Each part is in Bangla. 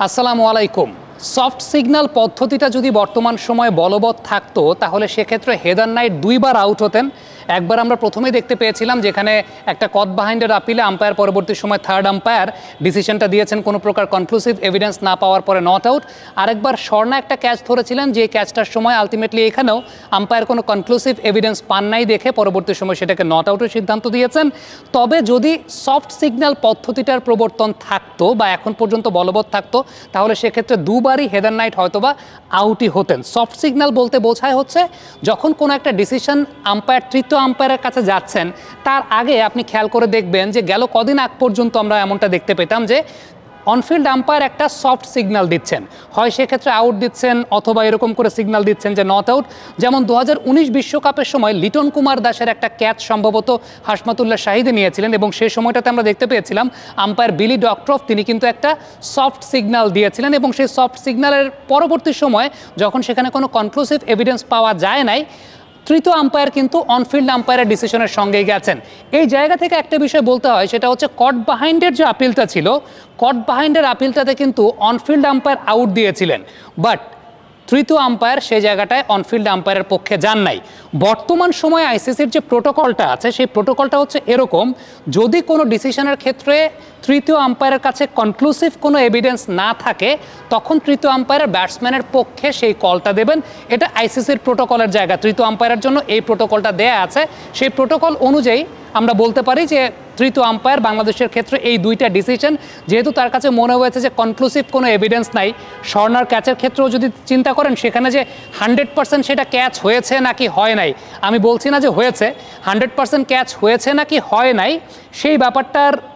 আসসালামু আলাইকুম। সফট সিগন্যাল পদ্ধতিটা যদি বর্তমান সময়ে বলবৎ থাকতো তাহলে সেক্ষেত্রে হেদার নাইট দুইবার আউট হতেন। একবার আমরা প্রথমেই দেখতে পেয়েছিলাম যেখানে একটা কট বাহাইন্ডের আপিলে আম্পায়ার পরবর্তী সময় থার্ড আম্পায়ার ডিসিশনটা দিয়েছেন কোনো প্রকার কনক্লুসিভ এভিডেন্স না পাওয়ার পরে নট আউট। আরেকবার স্বর্ণা একটা ক্যাচ ধরেছিলেন, যে ক্যাচটার সময় আলটিমেটলি এখানেও আম্পায়ার কোনো কনক্লুসিভ এভিডেন্স পান নাই দেখে পরবর্তী সময় সেটাকে নট আউটের সিদ্ধান্ত দিয়েছেন। তবে যদি সফট সিগন্যাল পদ্ধতিটার প্রবর্তন থাকতো বা এখন পর্যন্ত বলবৎ থাকতো তাহলে সেক্ষেত্রে দুবারই হেদার নাইট হয়তোবা আউটই হতেন। সফট সিগন্যাল বলতে বোঝায় হচ্ছে যখন কোনো একটা ডিসিশন আম্পায়ার তৃতীয় আম্পায়ারের কাছে যাচ্ছেন তার আগে আপনি খেয়াল করে দেখবেন যে গেল কদিন আগ পর্যন্ত আমরা এমনটা দেখতে পেতাম যে অনফিল্ড আম্পায়ার একটা সফট সিগন্যাল দিচ্ছেন, হয় সেক্ষেত্রে আউট দিচ্ছেন অথবা এরকম করে সিগন্যাল দিচ্ছেন যে নট আউট। যেমন 2019 বিশ্বকাপের সময় লিটন কুমার দাসের একটা ক্যাচ সম্ভবত হাশমাতুল্লাহ শাহিদে নিয়েছিলেন এবং সেই সময়টাতে আমরা দেখতে পেয়েছিলাম আম্পায়ার বিলি ডক্টরফ তিনি কিন্তু একটা সফট সিগন্যাল দিয়েছিলেন এবং সেই সফট সিগন্যালের পরবর্তী সময় যখন সেখানে কোনো কনক্লুসিভ এভিডেন্স পাওয়া যায় নাই, তৃতীয় আম্পায়ার কিন্তু অনফিল্ড আম্পায়ারের ডিসিশনের সঙ্গেই গেছেন। এই জায়গা থেকে একটা বিষয় বলতে হয়, সেটা হচ্ছে কট বাহাইন্ডের যে আপিলটা ছিল, কট বাহাইন্ডের আপিলটাতে কিন্তু অনফিল্ড আম্পায়ার আউট দিয়েছিলেন, বাট তৃতীয় আম্পায়ার সেই জায়গাটায় অনফিল্ড আম্পায়ারের পক্ষে যান নাই। বর্তমান সময়ে আইসিসির যে প্রোটোকলটা আছে সেই প্রোটোকলটা হচ্ছে এরকম, যদি কোনো ডিসিশনের ক্ষেত্রে তৃতীয় আম্পায়ারের কাছে কনক্লুসিভ কোনো এভিডেন্স না থাকে তখন তৃতীয় আম্পায়ারের ব্যাটসম্যানের পক্ষে সেই কলটা দেবেন। এটা আইসিসির প্রোটোকলের জায়গা, তৃতীয় আম্পায়ারের জন্য এই প্রোটোকলটা দেয়া আছে। সেই প্রোটোকল অনুযায়ী আমরা বলতে পারি যে তৃতীয় আম্পায়ার বাংলাদেশের ক্ষেত্রে এই দুইটা ডিসিশন, যেহেতু তার কাছে মনে হয়েছে যে কনক্লুসিভ কোনো এভিডেন্স নাই, স্বর্ণার ক্যাচের ক্ষেত্রেও যদি চিন্তা করেন সেখানে যে 100% সেটা ক্যাচ হয়েছে নাকি হয় নাই, আমি বলছি না যে হয়েছে, 100% ক্যাচ হয়েছে নাকি হয় নাই সেই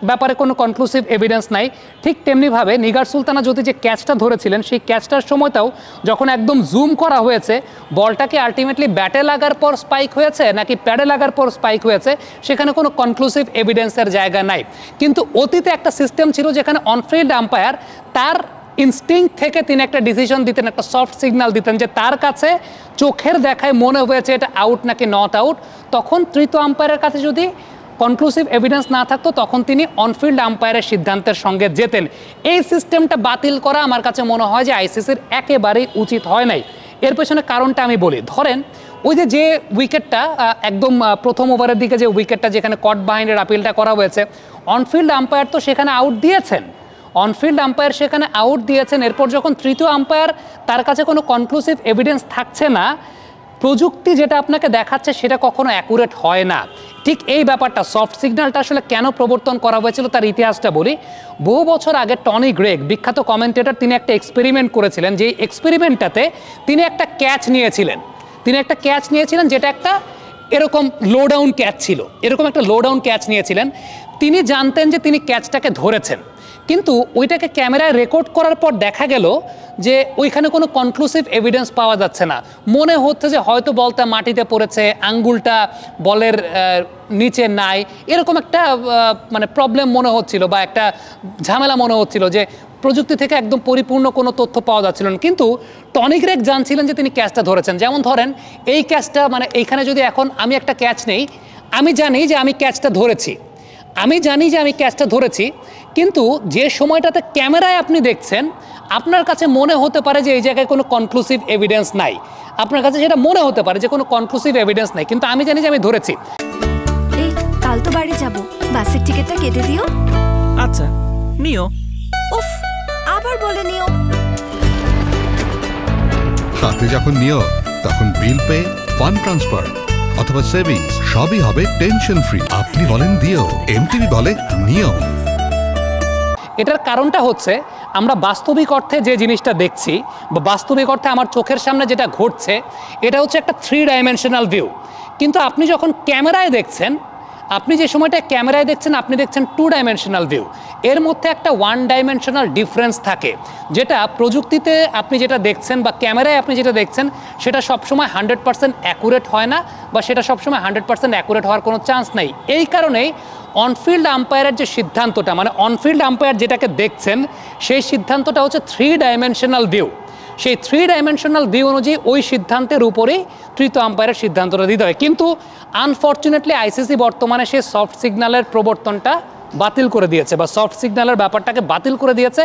ব্যাপারে কোনো কনক্লুসিভ এভিডেন্স নাই। ঠিক তেমনিভাবে নিগার সুলতানা যদি যে ক্যাচটা ধরেছিলেন সেই ক্যাচটার সময়টাও যখন একদম জুম করা হয়েছে বলটাকে আলটিমেটলি ব্যাটে লাগার পর স্পাইক হয়েছে নাকি প্যাডে লাগার পর স্পাইক হয়েছে সেখানে কোনো কনক্লুসিভ এভিডেন্সের জায়গা নাই। কিন্তু অতীতে একটা সিস্টেম ছিল যেখানে অনফিল্ড আম্পায়ার তার ইনস্টিংক্ট থেকে তিনি একটা ডিসিশন দিতেন, একটা সফট সিগন্যাল দিতেন যে তার কাছে চোখের দেখায় মনে হয়েছে এটা আউট নাকি নট আউট। তখন তৃতীয় আম্পায়ারের কাছে যদি কনক্লুসিভ এভিডেন্স না থাকতো তখন তিনি অনফিল্ড আম্পায়ারের সিদ্ধান্তের সঙ্গে যেতেন। এই সিস্টেমটা বাতিল করা আমার কাছে মনে হয় যে আইসিসির একেবারেই উচিত হয় নাই। এর পেছনে কারণটা আমি বলি, ধরেন ওই যে উইকেটটা একদম প্রথম ওভারের দিকে যে উইকেটটা যেখানে কট বাহাইন্ডের আপিলটা করা হয়েছে, অনফিল্ড আম্পায়ার তো সেখানে আউট দিয়েছেন, অনফিল্ড আম্পায়ার সেখানে আউট দিয়েছেন। এরপর যখন তৃতীয় আম্পায়ার তার কাছে কোনো কনক্লুসিভ এভিডেন্স থাকছে না, প্রযুক্তি যেটা আপনাকে দেখাচ্ছে সেটা কখনো অ্যাকুরেট হয় না। ঠিক এই ব্যাপারটা সফট সিগন্যালটা আসলে কেন প্রবর্তন করা হয়েছিল তার ইতিহাসটা বলি। বহু বছর আগে টনি গ্রেগ বিখ্যাত কমেন্টেটর তিনি একটা এক্সপেরিমেন্ট করেছিলেন, যে এক্সপেরিমেন্টটাতে তিনি একটা ক্যাচ নিয়েছিলেন যেটা একটা এরকম লো ডাউন ক্যাচ ছিল, এরকম একটা লো ডাউন ক্যাচ নিয়েছিলেন। তিনি জানতেন যে তিনি ক্যাচটাকে ধরেছেন, কিন্তু ওইটাকে ক্যামেরায় রেকর্ড করার পর দেখা গেল যে ওইখানে কোনো কনক্লুসিভ এভিডেন্স পাওয়া যাচ্ছে না। মনে হচ্ছে যে হয়তো বলটা মাটিতে পড়েছে, আঙ্গুলটা বলের নিচে নাই, এরকম একটা মানে প্রবলেম মনে হচ্ছিল বা একটা ঝামেলা মনে হচ্ছিল, যে প্রযুক্তি থেকে একদম পরিপূর্ণ কোনো তথ্য পাওয়া যাচ্ছিল না। কিন্তু টনি গ্রেগ জানছিলেন যে তিনি ক্যাচটা ধরেছেন। যেমন ধরেন এই ক্যাচটা, মানে এইখানে যদি এখন আমি একটা ক্যাচ নেই, আমি জানি যে আমি ক্যাচটা ধরেছি, কিন্তু যে সময়টাতে ক্যামেরায় আপনি দেখছেন আপনার কাছে মনে হতে পারে যে এই জায়গায় কোনো কনক্লুসিভ এভিডেন্স নাই, আপনার কাছে সেটা মনে হতে পারে যে কোনো কনক্লুসিভ এভিডেন্স নাই, কিন্তু আমি জানি যে আমি ধরেছি। এই কাল তো বাড়ি যাব, বাসের টিকিটটা কেটে দিও। আচ্ছা নিও। উফ, আবার বলে নিও। সাথে যখন নিও তখন বিল পে, ফান্ড ট্রান্সফার অথবা সেভিংস সবই হবে টেনশন ফ্রি। আপনি বলেন দিও, এমটিভি বলে নিও। এটার কারণটা হচ্ছে আমরা বাস্তবিক অর্থে যে জিনিসটা দেখছি বা বাস্তবিক অর্থে আমার চোখের সামনে যেটা ঘটছে এটা হচ্ছে একটা 3 ডাইমেনশনাল ভিউ, কিন্তু আপনি যখন ক্যামেরায় দেখছেন, আপনি যে সময়টা ক্যামেরায় দেখছেন আপনি দেখছেন 2 ডাইমেনশনাল ভিউ। এর মধ্যে একটা 1 ডাইমেনশনাল ডিফারেন্স থাকে, যেটা প্রযুক্তিতে আপনি যেটা দেখছেন বা ক্যামেরায় আপনি যেটা দেখছেন সেটা সবসময় 100% অ্যাকুরেট হয় না, বা সেটা সবসময় 100% অ্যাকুরেট হওয়ার কোনো চান্স নেই। এই কারণেই অনফিল্ড আম্পায়ারের যে সিদ্ধান্তটা, মানে অনফিল্ড আম্পায়ার যেটাকে দেখছেন সেই সিদ্ধান্তটা হচ্ছে 3 ডাইমেনশনাল ভিউ। সেই 3 ডাইমেনশনাল ভিউ অনুযায়ী ওই সিদ্ধান্তের উপরেই তৃতীয় আম্পায়ারের সিদ্ধান্তটা দিতে হয়। কিন্তু আনফর্চুনেটলি আইসিসি বর্তমানে সেই সফট সিগন্যালের প্রবর্তনটা বাতিল করে দিয়েছে বা সফট সিগন্যালের ব্যাপারটাকে বাতিল করে দিয়েছে,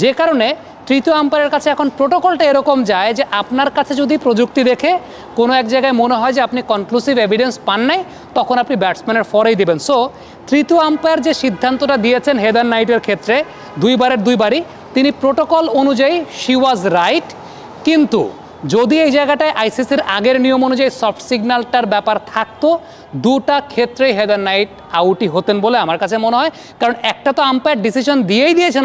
যে কারণে তৃতীয় আম্পায়ারের কাছে এখন প্রোটোকলটা এরকম যায় যে আপনার কাছে যদি প্রযুক্তি দেখে কোনো এক জায়গায় মনে হয় যে আপনি কনক্লুসিভ এভিডেন্স পান নাই, তখন আপনি ব্যাটসম্যানের ফরেই দিবেন। সো তৃতীয় আম্পায়ার যে সিদ্ধান্তটা দিয়েছেন হেদার নাইটের ক্ষেত্রে দুইবারই তিনি প্রোটোকল অনুযায়ী শি ওয়াজ রাইট। কিন্তু যদি এই জায়গাটায় আইসিসির আগের নিয়ম অনুযায়ী সফট সিগন্যালটার ব্যাপার থাকতো, দুটা ক্ষেত্রেই হেদার নাইট আউটই হতেন বলে আমার কাছে মনে হয়। কারণ একটা তো আম্পায়ার ডিসিশন দিয়েই দিয়েছেন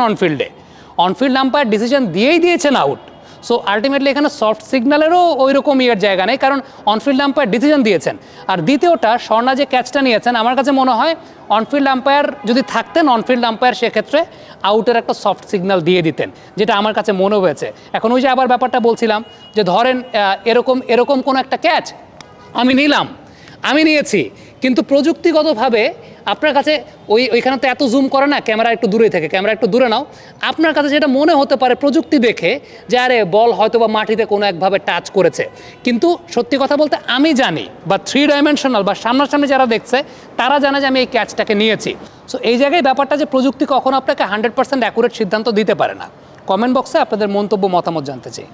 অনফিল্ড আম্পায়ার ডিসিশন দিয়েই দিয়েছেন আউট। সো আলটিমেটলি এখানে সফট সিগন্যালেরও ওই রকম জায়গা নেই, কারণ অনফিল্ড আম্পায়ার ডিসিশন দিয়েছেন। আর দ্বিতীয়টা, স্বর্ণা যে ক্যাচটা নিয়েছেন, আমার কাছে মনে হয় অনফিল্ড আম্পায়ার যদি থাকতেন, অনফিল্ড আম্পায়ার সেক্ষেত্রে আউটের একটা সফট সিগন্যাল দিয়ে দিতেন, যেটা আমার কাছে মনে হয়েছে। এখন ওই যে আবার ব্যাপারটা বলছিলাম যে ধরেন এরকম কোনো একটা ক্যাচ আমি নিয়েছি, কিন্তু প্রযুক্তিগতভাবে আপনার কাছে ওইখানে তো এত জুম করে না, ক্যামেরা একটু দূরে নাও, আপনার কাছে যেটা মনে হতে পারে প্রযুক্তি দেখে যে আরে বল হয়তো বা মাটিতে কোনো একভাবে টাচ করেছে, কিন্তু সত্যি কথা বলতে আমি জানি বা 3 ডাইমেনশনাল বা সামনাসামনি যারা দেখছে তারা জানে যে আমি এই ক্যাচটাকে নিয়েছি। সো এই জায়গায় ব্যাপারটা যে প্রযুক্তি কখনো আপনাকে 100% অ্যাকুরেট সিদ্ধান্ত দিতে পারে না। কমেন্ট বক্সে আপনাদের মন্তব্য মতামত জানতে চাই।